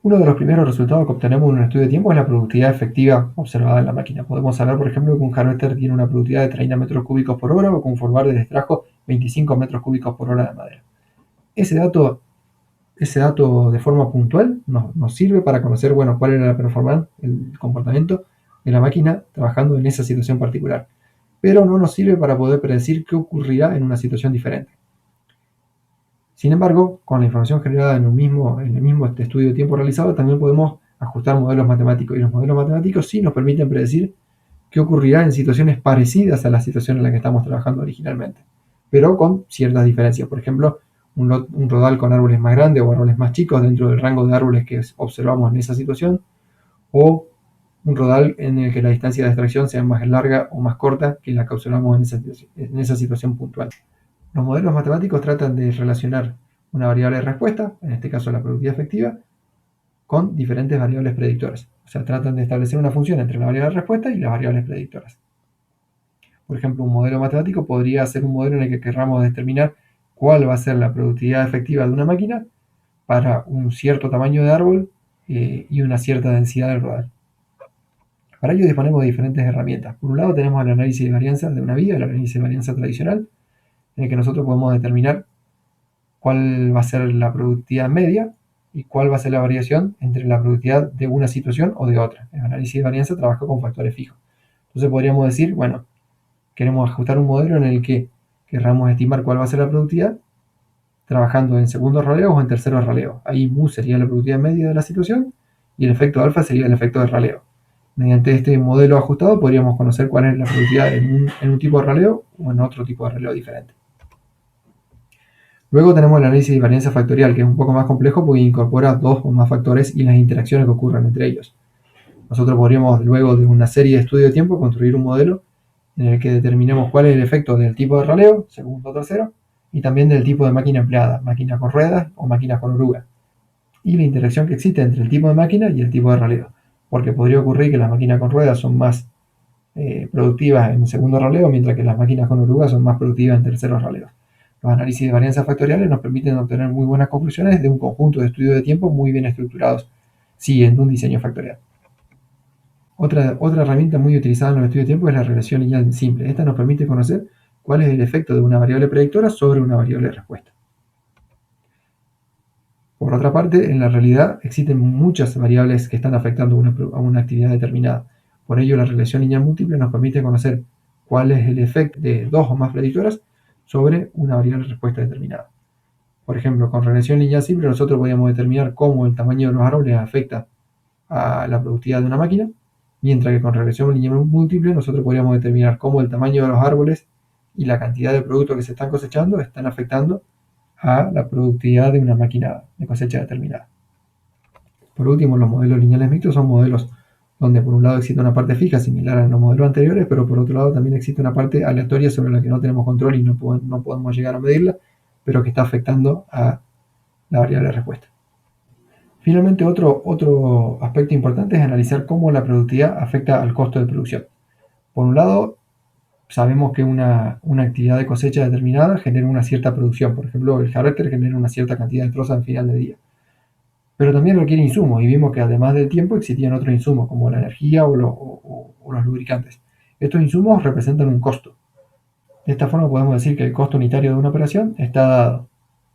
Uno de los primeros resultados que obtenemos en un estudio de tiempo es la productividad efectiva observada en la máquina. Podemos hablar, por ejemplo, que un harvester tiene una productividad de 30 metros cúbicos por hora o que un forbarder extrajo 25 metros cúbicos por hora de madera. Ese dato de forma puntual nos sirve para conocer, bueno, cuál era la performance, el comportamiento de la máquina trabajando en esa situación particular. Pero no nos sirve para poder predecir qué ocurrirá en una situación diferente. Sin embargo, con la información generada en el mismo estudio de tiempo realizado, también podemos ajustar modelos matemáticos. Y los modelos matemáticos sí nos permiten predecir qué ocurrirá en situaciones parecidas a la situación en la que estamos trabajando originalmente, pero con ciertas diferencias. Por ejemplo, un rodal con árboles más grandes o árboles más chicos dentro del rango de árboles que observamos en esa situación, o un rodal en el que la distancia de extracción sea más larga o más corta que la que observamos en esa situación puntual. Los modelos matemáticos tratan de relacionar una variable de respuesta, en este caso la productividad efectiva, con diferentes variables predictoras. O sea, tratan de establecer una función entre la variable de respuesta y las variables predictoras. Por ejemplo, un modelo matemático podría ser un modelo en el que querramos determinar cuál va a ser la productividad efectiva de una máquina para un cierto tamaño de árbol y una cierta densidad del rodal. Para ello disponemos de diferentes herramientas. Por un lado tenemos el análisis de varianza de una vía, el análisis de varianza tradicional, en el que nosotros podemos determinar cuál va a ser la productividad media y cuál va a ser la variación entre la productividad de una situación o de otra. El análisis de varianza trabaja con factores fijos. Entonces podríamos decir, bueno, queremos ajustar un modelo en el que querramos estimar cuál va a ser la productividad trabajando en segundos raleos o en terceros raleos. Ahí mu sería la productividad media de la situación y el efecto alfa sería el efecto de raleo. Mediante este modelo ajustado podríamos conocer cuál es la productividad en un tipo de raleo o en otro tipo de raleo diferente. Luego tenemos el análisis de varianza factorial, que es un poco más complejo porque incorpora dos o más factores y las interacciones que ocurren entre ellos. Nosotros podríamos, luego de una serie de estudios de tiempo, construir un modelo en el que determinemos cuál es el efecto del tipo de raleo, segundo o tercero, y también del tipo de máquina empleada, máquina con ruedas o máquinas con orugas, y la interacción que existe entre el tipo de máquina y el tipo de raleo, porque podría ocurrir que las máquinas con ruedas son más productivas en segundo raleo, mientras que las máquinas con orugas son más productivas en terceros raleos. Los análisis de varianzas factoriales nos permiten obtener muy buenas conclusiones de un conjunto de estudios de tiempo muy bien estructurados, siguiendo un diseño factorial. Otra herramienta muy utilizada en los estudios de tiempo es la regresión lineal simple. Esta nos permite conocer cuál es el efecto de una variable predictora sobre una variable de respuesta. Por otra parte, en la realidad existen muchas variables que están afectando a una actividad determinada. Por ello, la regresión lineal múltiple nos permite conocer cuál es el efecto de dos o más predictoras sobre una variable de respuesta determinada. Por ejemplo, con regresión lineal simple nosotros podríamos determinar cómo el tamaño de los árboles afecta a la productividad de una máquina, mientras que con regresión lineal múltiple nosotros podríamos determinar cómo el tamaño de los árboles y la cantidad de productos que se están cosechando están afectando a la productividad de una máquina de cosecha determinada. Por último, los modelos lineales mixtos son modelos donde por un lado existe una parte fija similar a los modelos anteriores, pero por otro lado también existe una parte aleatoria sobre la que no tenemos control y no podemos llegar a medirla, pero que está afectando a la variable de respuesta. Finalmente, otro aspecto importante es analizar cómo la productividad afecta al costo de producción. Por un lado, sabemos que una actividad de cosecha determinada genera una cierta producción. Por ejemplo, el harvester genera una cierta cantidad de trozos al final del día. Pero también requiere insumos, y vimos que además del tiempo existían otros insumos, como la energía o los lubricantes. Estos insumos representan un costo. De esta forma podemos decir que el costo unitario de una operación está dado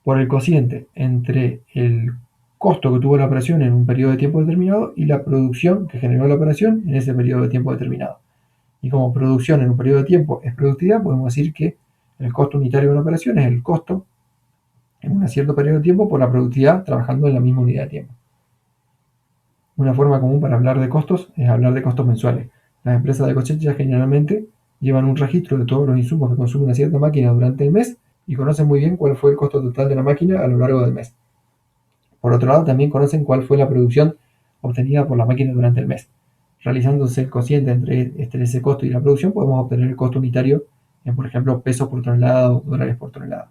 por el cociente entre el costo que tuvo la operación en un periodo de tiempo determinado y la producción que generó la operación en ese periodo de tiempo determinado. Y como producción en un periodo de tiempo es productividad, podemos decir que el costo unitario de una operación es el costo en un cierto periodo de tiempo por la productividad trabajando en la misma unidad de tiempo. Una forma común para hablar de costos es hablar de costos mensuales. Las empresas de cosecha generalmente llevan un registro de todos los insumos que consume una cierta máquina durante el mes y conocen muy bien cuál fue el costo total de la máquina a lo largo del mes. Por otro lado, también conocen cuál fue la producción obtenida por la máquina durante el mes. Realizándose el cociente entre ese costo y la producción, podemos obtener el costo unitario en, por ejemplo, pesos por tonelada o dólares por tonelada.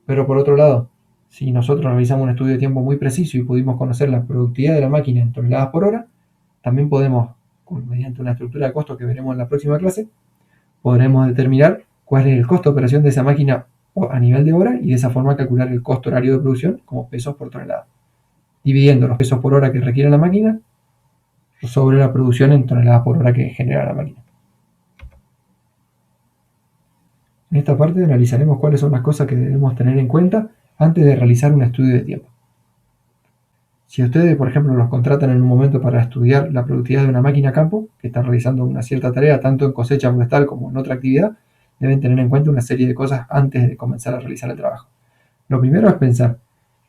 Pero por otro lado, si nosotros realizamos un estudio de tiempo muy preciso y pudimos conocer la productividad de la máquina en toneladas por hora, también podemos, mediante una estructura de costos que veremos en la próxima clase, podremos determinar cuál es el costo de operación de esa máquina a nivel de hora y de esa forma calcular el costo horario de producción como pesos por tonelada. dividiendo los pesos por hora que requiere la máquina sobre la producción en toneladas por hora que genera la máquina. En esta parte analizaremos cuáles son las cosas que debemos tener en cuenta antes de realizar un estudio de tiempo. Si ustedes, por ejemplo, los contratan en un momento para estudiar la productividad de una máquina a campo, que está realizando una cierta tarea, tanto en cosecha forestal como en otra actividad, deben tener en cuenta una serie de cosas antes de comenzar a realizar el trabajo. Lo primero es pensar,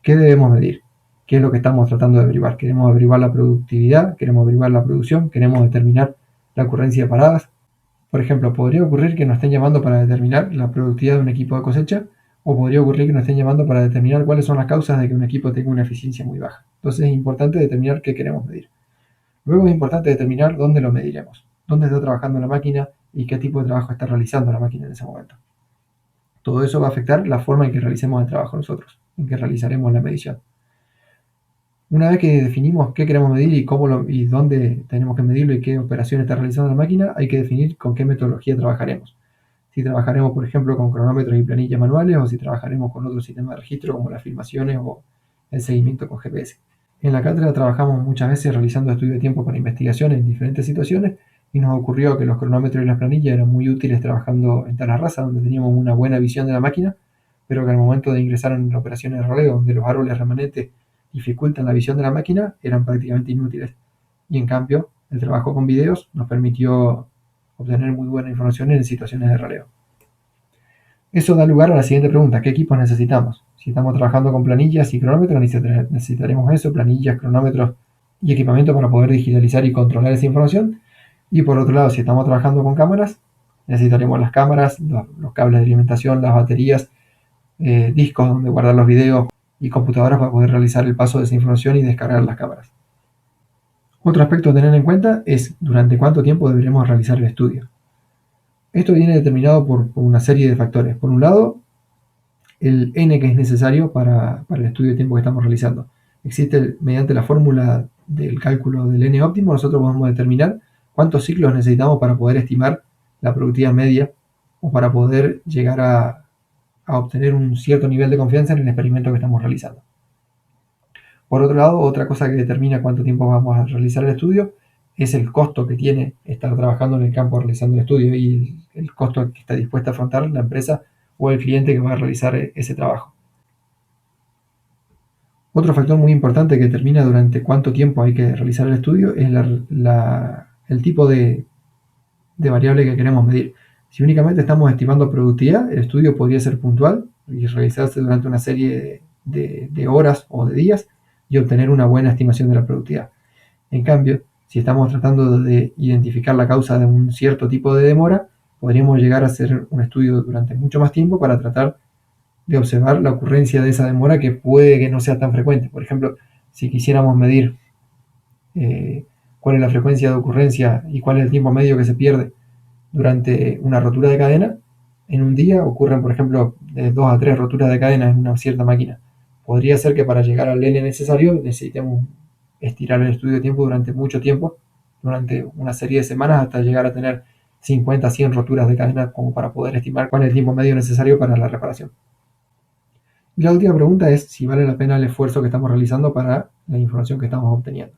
¿qué debemos medir? ¿Qué es lo que estamos tratando de averiguar? ¿Queremos averiguar la productividad? ¿Queremos averiguar la producción? ¿Queremos determinar la ocurrencia de paradas? Por ejemplo, podría ocurrir que nos estén llamando para determinar la productividad de un equipo de cosecha, o podría ocurrir que nos estén llamando para determinar cuáles son las causas de que un equipo tenga una eficiencia muy baja. Entonces es importante determinar qué queremos medir. Luego es importante determinar dónde lo mediremos, dónde está trabajando la máquina y qué tipo de trabajo está realizando la máquina en ese momento. Todo eso va a afectar la forma en que realicemos el trabajo nosotros, en que realizaremos la medición. Una vez que definimos qué queremos medir y cómo y dónde tenemos que medirlo y qué operaciones está realizando la máquina, hay que definir con qué metodología trabajaremos. Si trabajaremos, por ejemplo, con cronómetros y planillas manuales, o si trabajaremos con otro sistema de registro como las filmaciones o el seguimiento con GPS. En la cátedra trabajamos muchas veces realizando estudios de tiempo para investigaciones en diferentes situaciones, y nos ocurrió que los cronómetros y las planillas eran muy útiles trabajando en tala rasa, donde teníamos una buena visión de la máquina, pero que al momento de ingresar en operaciones de roleo, donde los árboles remanentes dificultan la visión de la máquina, eran prácticamente inútiles. Y en cambio, el trabajo con videos nos permitió obtener muy buena información en situaciones de roleo. Eso da lugar a la siguiente pregunta: ¿qué equipos necesitamos? Si estamos trabajando con planillas y cronómetros, necesitaremos eso, planillas, cronómetros y equipamiento para poder digitalizar y controlar esa información. Y por otro lado, si estamos trabajando con cámaras, necesitaremos las cámaras, los cables de alimentación, las baterías, discos donde guardar los videos y computadoras para poder realizar el paso de esa información y descargar las cámaras. Otro aspecto a tener en cuenta es durante cuánto tiempo deberemos realizar el estudio. Esto viene determinado por una serie de factores. Por un lado, el n que es necesario para el estudio de tiempo que estamos realizando. Mediante la fórmula del cálculo del n óptimo, nosotros podemos determinar cuántos ciclos necesitamos para poder estimar la productividad media o para poder llegar a obtener un cierto nivel de confianza en el experimento que estamos realizando. Por otro lado, otra cosa que determina cuánto tiempo vamos a realizar el estudio es el costo que tiene estar trabajando en el campo realizando el estudio y el costo que está dispuesta a afrontar la empresa o el cliente que va a realizar ese trabajo. Otro factor muy importante que determina durante cuánto tiempo hay que realizar el estudio es el tipo de variable que queremos medir. Si únicamente estamos estimando productividad, el estudio podría ser puntual y realizarse durante una serie de horas o de días y obtener una buena estimación de la productividad. En cambio, si estamos tratando de identificar la causa de un cierto tipo de demora, podríamos llegar a hacer un estudio durante mucho más tiempo para tratar de observar la ocurrencia de esa demora, que puede que no sea tan frecuente. Por ejemplo, si quisiéramos medir cuál es la frecuencia de ocurrencia y cuál es el tiempo medio que se pierde durante una rotura de cadena, en un día ocurren, por ejemplo, de 2 a 3 roturas de cadena en una cierta máquina. Podría ser que para llegar al N necesario necesitemos estirar el estudio de tiempo durante mucho tiempo, durante una serie de semanas, hasta llegar a tener 50, 100 roturas de cadena, como para poder estimar cuál es el tiempo medio necesario para la reparación. Y la última pregunta es si vale la pena el esfuerzo que estamos realizando para la información que estamos obteniendo.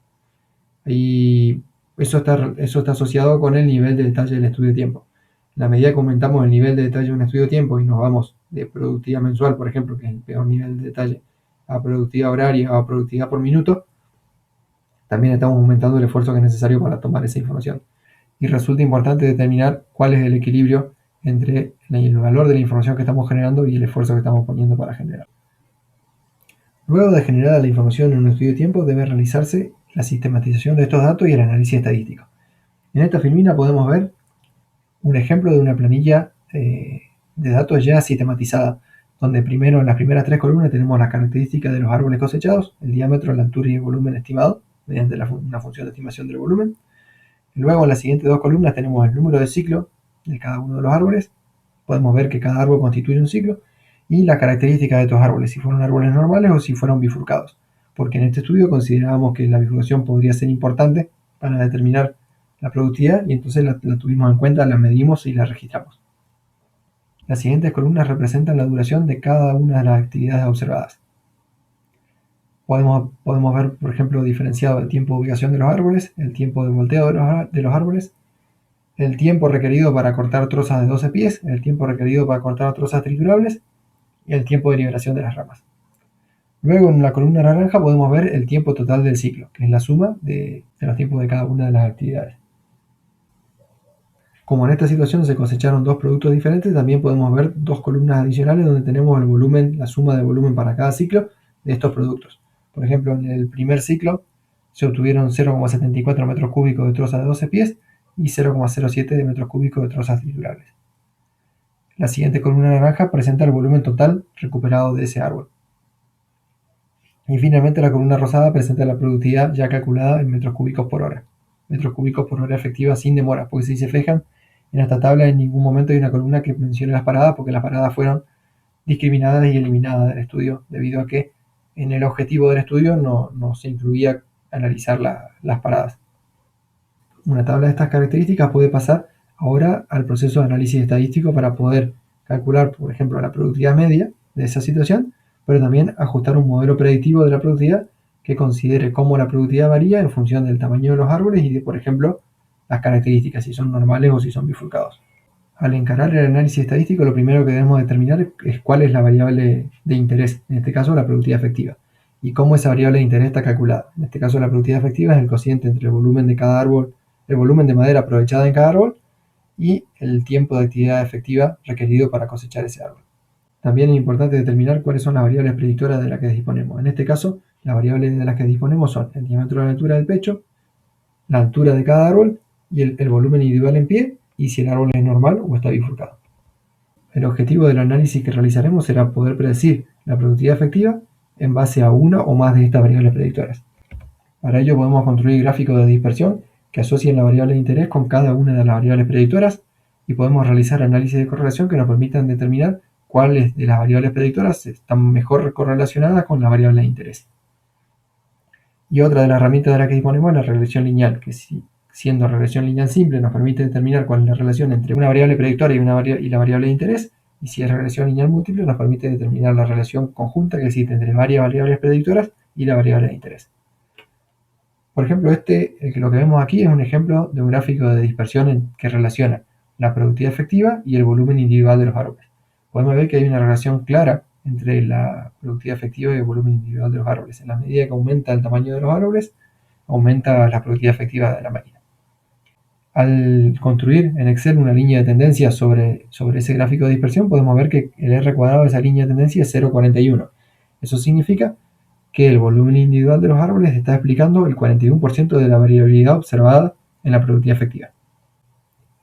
Y eso está asociado con el nivel de detalle del estudio de tiempo. En la medida que aumentamos el nivel de detalle de un estudio de tiempo y nos vamos de productividad mensual, por ejemplo, que es el peor nivel de detalle, a productividad horaria o a productividad por minuto, también estamos aumentando el esfuerzo que es necesario para tomar esa información. Y resulta importante determinar cuál es el equilibrio entre el valor de la información que estamos generando y el esfuerzo que estamos poniendo para generar. Luego de generar la información en un estudio de tiempo, debe realizarse la sistematización de estos datos y el análisis estadístico. En esta filmina podemos ver un ejemplo de una planilla de datos ya sistematizada, donde primero en las primeras 3 columnas tenemos las características de los árboles cosechados, el diámetro, la altura y el volumen estimado mediante una función de estimación del volumen. Luego en las siguientes 2 columnas tenemos el número de ciclo de cada uno de los árboles. Podemos ver que cada árbol constituye un ciclo y las características de estos árboles, si fueron árboles normales o si fueron bifurcados, porque en este estudio considerábamos que la bifurcación podría ser importante para determinar la productividad y entonces la tuvimos en cuenta, la medimos y la registramos. Las siguientes columnas representan la duración de cada una de las actividades observadas. Podemos ver, por ejemplo, diferenciado el tiempo de ubicación de los árboles, el tiempo de volteo de los árboles, el tiempo requerido para cortar trozas de 12 pies, el tiempo requerido para cortar trozas triturables y el tiempo de liberación de las ramas. Luego, en la columna naranja podemos ver el tiempo total del ciclo, que es la suma de los tiempos de cada una de las actividades. Como en esta situación se cosecharon dos productos diferentes, también podemos ver dos columnas adicionales donde tenemos el volumen, la suma de volumen para cada ciclo de estos productos. Por ejemplo, en el primer ciclo se obtuvieron 0,74 metros cúbicos de trozas de 12 pies y 0,07 de metros cúbicos de trozas triturables. La siguiente columna naranja presenta el volumen total recuperado de ese árbol. Y finalmente la columna rosada presenta la productividad ya calculada en metros cúbicos por hora. Metros cúbicos por hora efectiva sin demora, porque si se fijan, en esta tabla en ningún momento hay una columna que mencione las paradas, porque las paradas fueron discriminadas y eliminadas del estudio, debido a que en el objetivo del estudio no se incluía analizar las paradas. Una tabla de estas características puede pasar ahora al proceso de análisis estadístico para poder calcular, por ejemplo, la productividad media de esa situación, pero también ajustar un modelo predictivo de la productividad que considere cómo la productividad varía en función del tamaño de los árboles y de, por ejemplo, las características, si son normales o si son bifurcados. Al encarar el análisis estadístico, lo primero que debemos determinar es cuál es la variable de interés, en este caso la productividad efectiva, y cómo esa variable de interés está calculada. En este caso la productividad efectiva es el cociente entre el volumen de cada árbol, el volumen de madera aprovechada en cada árbol y el tiempo de actividad efectiva requerido para cosechar ese árbol. También es importante determinar cuáles son las variables predictoras de las que disponemos. En este caso, las variables de las que disponemos son el diámetro de la altura del pecho, la altura de cada árbol y el volumen individual en pie, y si el árbol es normal o está bifurcado. El objetivo del análisis que realizaremos será poder predecir la productividad efectiva en base a una o más de estas variables predictoras. Para ello podemos construir gráficos de dispersión que asocien la variable de interés con cada una de las variables predictoras y podemos realizar análisis de correlación que nos permitan determinar cuáles de las variables predictoras están mejor correlacionadas con la variable de interés. Y otra de las herramientas de la que disponemos es la regresión lineal, que siendo regresión lineal simple nos permite determinar cuál es la relación entre una variable predictora y la variable de interés, y si es regresión lineal múltiple nos permite determinar la relación conjunta que existe entre varias variables predictoras y la variable de interés. Por ejemplo, lo que vemos aquí es un ejemplo de un gráfico de dispersión que relaciona la productividad efectiva y el volumen individual de los árboles. Podemos ver que hay una relación clara entre la productividad efectiva y el volumen individual de los árboles. En la medida que aumenta el tamaño de los árboles, aumenta la productividad efectiva de la máquina. Al construir en Excel una línea de tendencia sobre ese gráfico de dispersión, podemos ver que el R cuadrado de esa línea de tendencia es 0,41. Eso significa que el volumen individual de los árboles está explicando el 41% de la variabilidad observada en la productividad efectiva.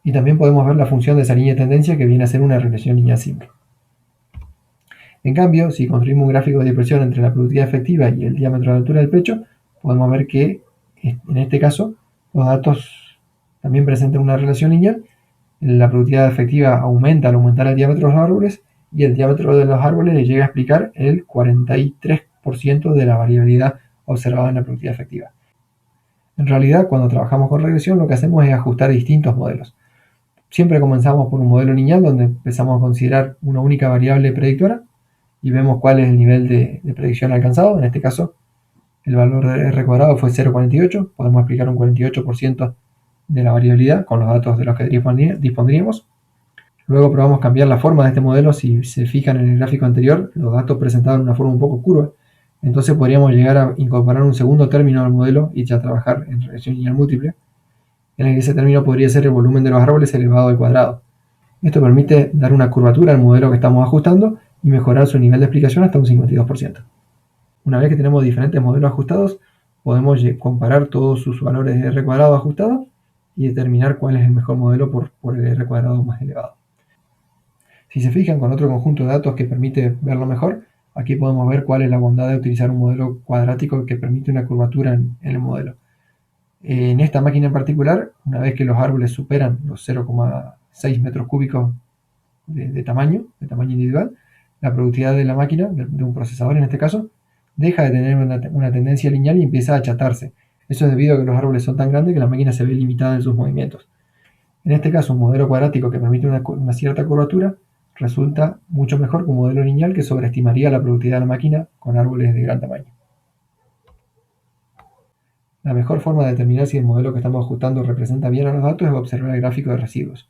Y también podemos ver la función de esa línea de tendencia, que viene a ser una regresión lineal simple. En cambio, si construimos un gráfico de dispersión entre la productividad efectiva y el diámetro de la altura del pecho, podemos ver que en este caso los datos también presentan una relación lineal. La productividad efectiva aumenta al aumentar el diámetro de los árboles, y el diámetro de los árboles le llega a explicar el 43% de la variabilidad observada en la productividad efectiva. En realidad, cuando trabajamos con regresión, lo que hacemos es ajustar distintos modelos. Siempre comenzamos por un modelo lineal donde empezamos a considerar una única variable predictora y vemos cuál es el nivel de predicción alcanzado. En este caso, el valor de R cuadrado fue 0,48. Podemos explicar un 48% de la variabilidad con los datos de los que dispondríamos. Luego probamos cambiar la forma de este modelo. Si se fijan en el gráfico anterior, los datos presentaban una forma un poco curva. Entonces podríamos llegar a incorporar un segundo término al modelo y ya trabajar en regresión lineal múltiple, en el que ese término podría ser el volumen de los árboles elevado al cuadrado. Esto permite dar una curvatura al modelo que estamos ajustando y mejorar su nivel de explicación hasta un 52%. Una vez que tenemos diferentes modelos ajustados, podemos comparar todos sus valores de R cuadrado ajustados y determinar cuál es el mejor modelo por el R cuadrado más elevado. Si se fijan con otro conjunto de datos que permite verlo mejor, aquí podemos ver cuál es la bondad de utilizar un modelo cuadrático que permite una curvatura en el modelo. En esta máquina en particular, una vez que los árboles superan los 0,6 metros cúbicos de tamaño individual, la productividad de la máquina, de un procesador en este caso, deja de tener una tendencia lineal y empieza a achatarse. Eso es debido a que los árboles son tan grandes que la máquina se ve limitada en sus movimientos. En este caso, un modelo cuadrático que permite una cierta curvatura resulta mucho mejor que un modelo lineal que sobreestimaría la productividad de la máquina con árboles de gran tamaño. La mejor forma de determinar si el modelo que estamos ajustando representa bien a los datos es observar el gráfico de residuos.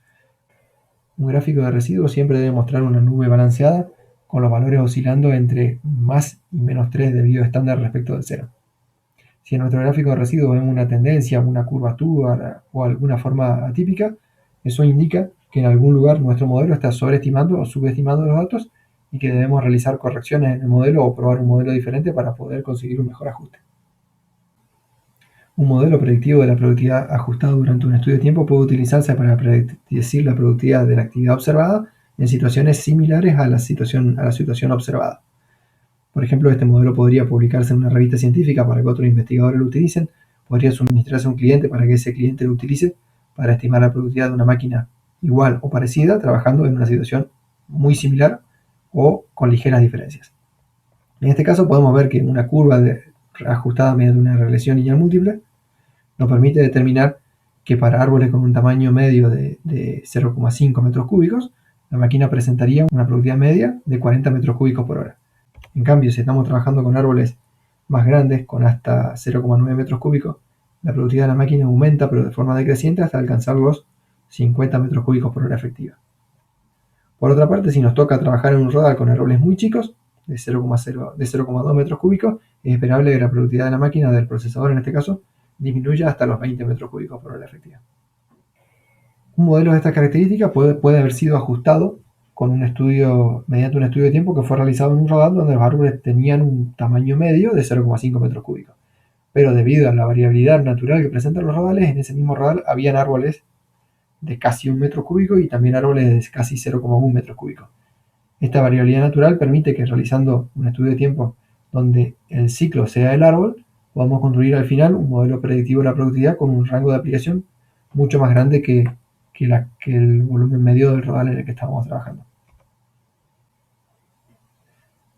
Un gráfico de residuos siempre debe mostrar una nube balanceada, con los valores oscilando entre más y menos 3 de desvío estándar respecto del cero. Si en nuestro gráfico de residuos vemos una tendencia, una curvatura o alguna forma atípica, eso indica que en algún lugar nuestro modelo está sobreestimando o subestimando los datos y que debemos realizar correcciones en el modelo o probar un modelo diferente para poder conseguir un mejor ajuste. Un modelo predictivo de la productividad ajustado durante un estudio de tiempo puede utilizarse para predecir la productividad de la actividad observada en situaciones similares a la situación observada. Por ejemplo, este modelo podría publicarse en una revista científica para que otros investigadores lo utilicen, podría suministrarse a un cliente para que ese cliente lo utilice para estimar la productividad de una máquina igual o parecida, trabajando en una situación muy similar o con ligeras diferencias. En este caso podemos ver que una curva ajustada mediante una regresión lineal múltiple nos permite determinar que para árboles con un tamaño medio de 0,5 metros cúbicos, la máquina presentaría una productividad media de 40 metros cúbicos por hora. En cambio, si estamos trabajando con árboles más grandes, con hasta 0,9 metros cúbicos, la productividad de la máquina aumenta, pero de forma decreciente hasta alcanzar los 50 metros cúbicos por hora efectiva. Por otra parte, si nos toca trabajar en un rodal con árboles muy chicos, de 0,2 metros cúbicos, es esperable que la productividad de la máquina, del procesador en este caso, disminuya hasta los 20 metros cúbicos por hora efectiva. Un modelo de estas características puede haber sido ajustado mediante un estudio de tiempo que fue realizado en un rodal donde los árboles tenían un tamaño medio de 0,5 metros cúbicos. Pero debido a la variabilidad natural que presentan los rodales, en ese mismo rodal habían árboles de casi 1 metro cúbico y también árboles de casi 0,1 metros cúbicos. Esta variabilidad natural permite que, realizando un estudio de tiempo donde el ciclo sea el árbol, podamos construir al final un modelo predictivo de la productividad con un rango de aplicación mucho más grande que el volumen medio del rodal en el que estamos trabajando.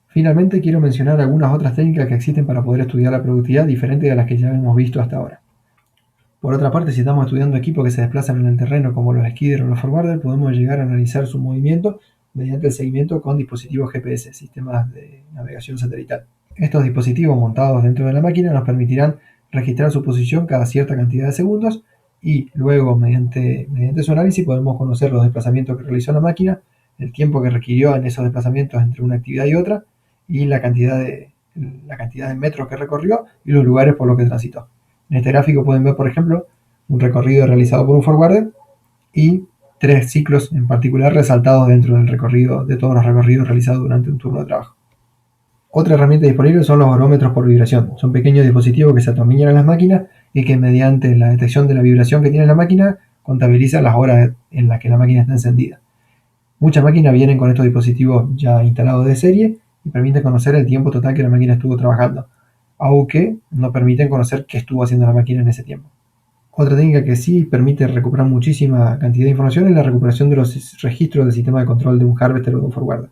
Finalmente, quiero mencionar algunas otras técnicas que existen para poder estudiar la productividad diferentes de las que ya hemos visto hasta ahora. Por otra parte, si estamos estudiando equipos que se desplazan en el terreno como los skiders o los forwarders, podemos llegar a analizar su movimiento mediante el seguimiento con dispositivos GPS, sistemas de navegación satelital. Estos dispositivos montados dentro de la máquina nos permitirán registrar su posición cada cierta cantidad de segundos y luego, mediante su análisis, podemos conocer los desplazamientos que realizó la máquina, el tiempo que requirió en esos desplazamientos entre una actividad y otra, y la cantidad de metros que recorrió y los lugares por los que transitó. En este gráfico pueden ver, por ejemplo, un recorrido realizado por un forwarder y 3 ciclos en particular resaltados dentro del recorrido, de todos los recorridos realizados durante un turno de trabajo. Otra herramienta disponible son los barómetros por vibración. Son pequeños dispositivos que se atornillan en las máquinas y que, mediante la detección de la vibración que tiene la máquina, contabilizan las horas en las que la máquina está encendida. Muchas máquinas vienen con estos dispositivos ya instalados de serie y permiten conocer el tiempo total que la máquina estuvo trabajando, aunque no permiten conocer qué estuvo haciendo la máquina en ese tiempo. Otra técnica que sí permite recuperar muchísima cantidad de información es la recuperación de los registros del sistema de control de un harvester o de un forwarder.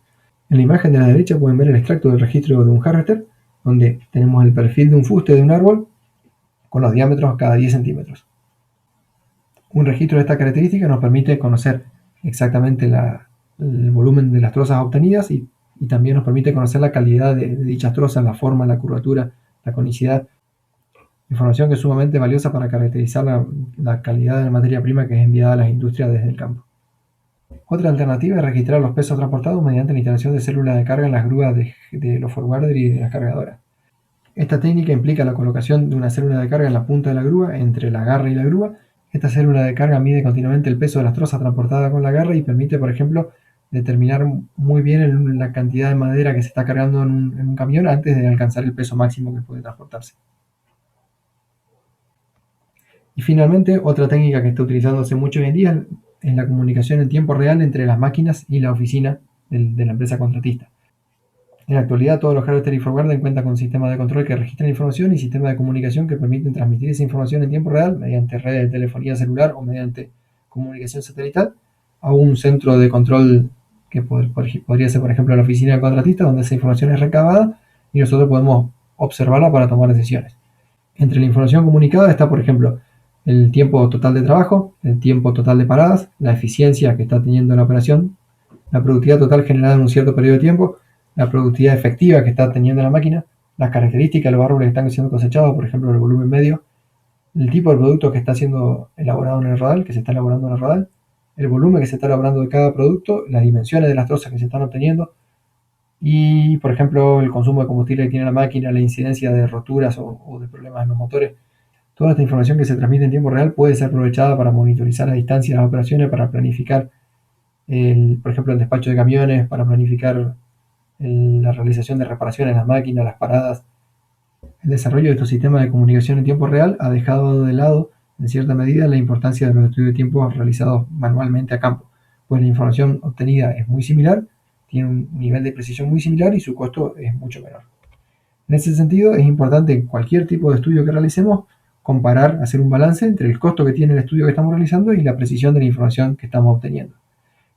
En la imagen de la derecha pueden ver el extracto del registro de un harvester, donde tenemos el perfil de un fuste de un árbol con los diámetros cada 10 centímetros. Un registro de esta característica nos permite conocer exactamente el volumen de las trozas obtenidas y también nos permite conocer la calidad de dichas trozas, la forma, la curvatura, la conicidad. Información que es sumamente valiosa para caracterizar la calidad de la materia prima que es enviada a las industrias desde el campo. Otra alternativa es registrar los pesos transportados mediante la instalación de células de carga en las grúas de los forwarders y de las cargadoras. Esta técnica implica la colocación de una célula de carga en la punta de la grúa, entre la garra y la grúa. Esta célula de carga mide continuamente el peso de las trozas transportadas con la garra y permite, por ejemplo, determinar muy bien la cantidad de madera que se está cargando en un camión antes de alcanzar el peso máximo que puede transportarse. Y finalmente, otra técnica que está utilizándose mucho hoy en día es la comunicación en tiempo real entre las máquinas y la oficina de la empresa contratista. En la actualidad, todos los harvesters y forwarders cuentan con sistemas de control que registran información y sistemas de comunicación que permiten transmitir esa información en tiempo real mediante redes de telefonía celular o mediante comunicación satelital a un centro de control que podría ser, por ejemplo, la oficina del contratista, donde esa información es recabada y nosotros podemos observarla para tomar decisiones. Entre la información comunicada está, por ejemplo, el tiempo total de trabajo, el tiempo total de paradas, la eficiencia que está teniendo la operación, la productividad total generada en un cierto periodo de tiempo, la productividad efectiva que está teniendo la máquina, las características de los árboles que están siendo cosechados, por ejemplo, el volumen medio, el tipo de producto que está siendo elaborado en el rodal, que se está elaborando en el rodal, el volumen que se está elaborando de cada producto, las dimensiones de las trozas que se están obteniendo y, por ejemplo, el consumo de combustible que tiene la máquina, la incidencia de roturas o de problemas en los motores. Toda esta información que se transmite en tiempo real puede ser aprovechada para monitorizar a distancia las operaciones, para planificar, por ejemplo, el despacho de camiones, para planificar la realización de reparaciones en las máquinas, las paradas. El desarrollo de estos sistemas de comunicación en tiempo real ha dejado de lado, en cierta medida, la importancia de los estudios de tiempo realizados manualmente a campo, pues la información obtenida es muy similar, tiene un nivel de precisión muy similar y su costo es mucho menor. En ese sentido, es importante en cualquier tipo de estudio que realicemos comparar, hacer un balance entre el costo que tiene el estudio que estamos realizando y la precisión de la información que estamos obteniendo.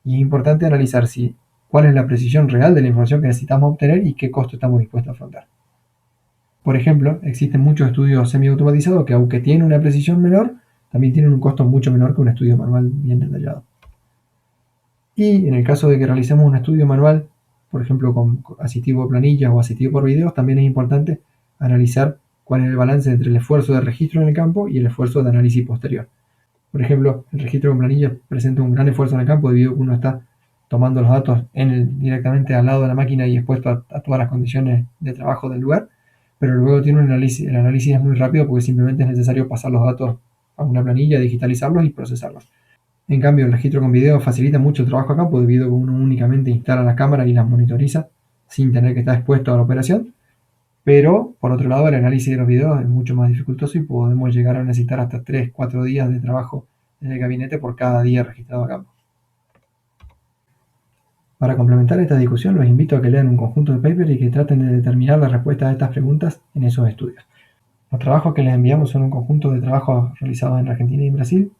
Y es importante analizar cuál es la precisión real de la información que necesitamos obtener y qué costo estamos dispuestos a afrontar. Por ejemplo, existen muchos estudios semiautomatizados que, aunque tienen una precisión menor, también tienen un costo mucho menor que un estudio manual bien detallado. Y en el caso de que realicemos un estudio manual, por ejemplo con asistido por planillas o asistido por videos, también es importante analizar cuál es el balance entre el esfuerzo de registro en el campo y el esfuerzo de análisis posterior. Por ejemplo, el registro con planillas presenta un gran esfuerzo en el campo debido a que uno está tomando los datos directamente al lado de la máquina y expuesto a todas las condiciones de trabajo del lugar, pero luego tiene el análisis es muy rápido porque simplemente es necesario pasar los datos a una planilla, digitalizarlos y procesarlos. En cambio, el registro con video facilita mucho el trabajo a campo debido a que uno únicamente instala la cámara y las monitoriza sin tener que estar expuesto a la operación. Pero, por otro lado, el análisis de los videos es mucho más dificultoso y podemos llegar a necesitar hasta 3-4 días de trabajo en el gabinete por cada día registrado a campo. Para complementar esta discusión, los invito a que lean un conjunto de papers y que traten de determinar las respuestas a estas preguntas en esos estudios. Los trabajos que les enviamos son un conjunto de trabajos realizados en Argentina y en Brasil,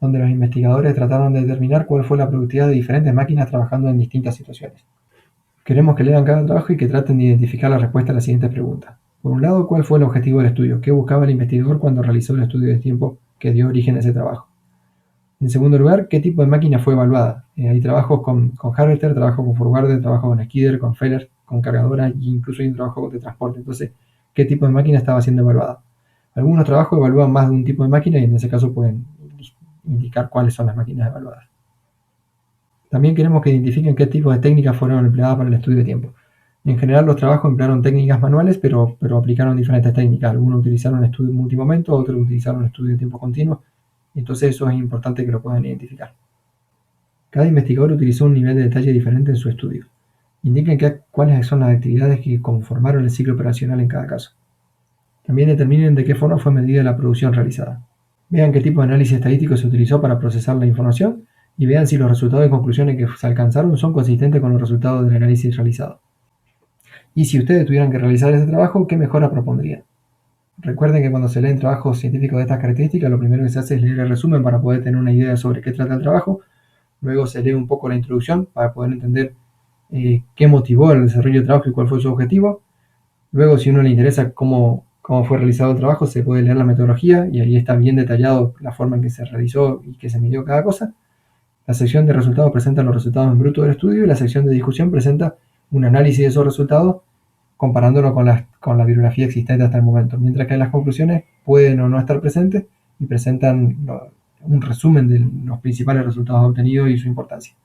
donde los investigadores trataron de determinar cuál fue la productividad de diferentes máquinas trabajando en distintas situaciones. Queremos que lean cada trabajo y que traten de identificar la respuesta a las siguientes preguntas. Por un lado, ¿cuál fue el objetivo del estudio? ¿Qué buscaba el investigador cuando realizó el estudio de tiempo que dio origen a ese trabajo? En segundo lugar, ¿qué tipo de máquina fue evaluada? Hay trabajos con harvester, trabajo con forwarder, trabajo con skidder, con feller, con cargadora e incluso hay un trabajo de transporte. Entonces, ¿qué tipo de máquina estaba siendo evaluada? Algunos trabajos evalúan más de un tipo de máquina y en ese caso pueden indicar cuáles son las máquinas evaluadas. También queremos que identifiquen qué tipos de técnicas fueron empleadas para el estudio de tiempo. En general, los trabajos emplearon técnicas manuales, pero aplicaron diferentes técnicas. Algunos utilizaron estudio multimomento, otros utilizaron estudio de tiempo continuo. Entonces eso es importante que lo puedan identificar. Cada investigador utilizó un nivel de detalle diferente en su estudio. Indiquen cuáles son las actividades que conformaron el ciclo operacional en cada caso. También determinen de qué forma fue medida la producción realizada. Vean qué tipo de análisis estadístico se utilizó para procesar la información y vean si los resultados y conclusiones que se alcanzaron son consistentes con los resultados del análisis realizado. Y si ustedes tuvieran que realizar ese trabajo, ¿qué mejora propondrían? Recuerden que cuando se leen trabajos científicos de estas características, lo primero que se hace es leer el resumen para poder tener una idea sobre qué trata el trabajo. Luego se lee un poco la introducción para poder entender qué motivó el desarrollo del trabajo y cuál fue su objetivo. Luego, si a uno le interesa cómo fue realizado el trabajo, se puede leer la metodología y ahí está bien detallado la forma en que se realizó y que se midió cada cosa. La sección de resultados presenta los resultados en bruto del estudio y la sección de discusión presenta un análisis de esos resultados comparándolo con la bibliografía existente hasta el momento, mientras que las conclusiones pueden o no estar presentes y presentan un resumen de los principales resultados obtenidos y su importancia.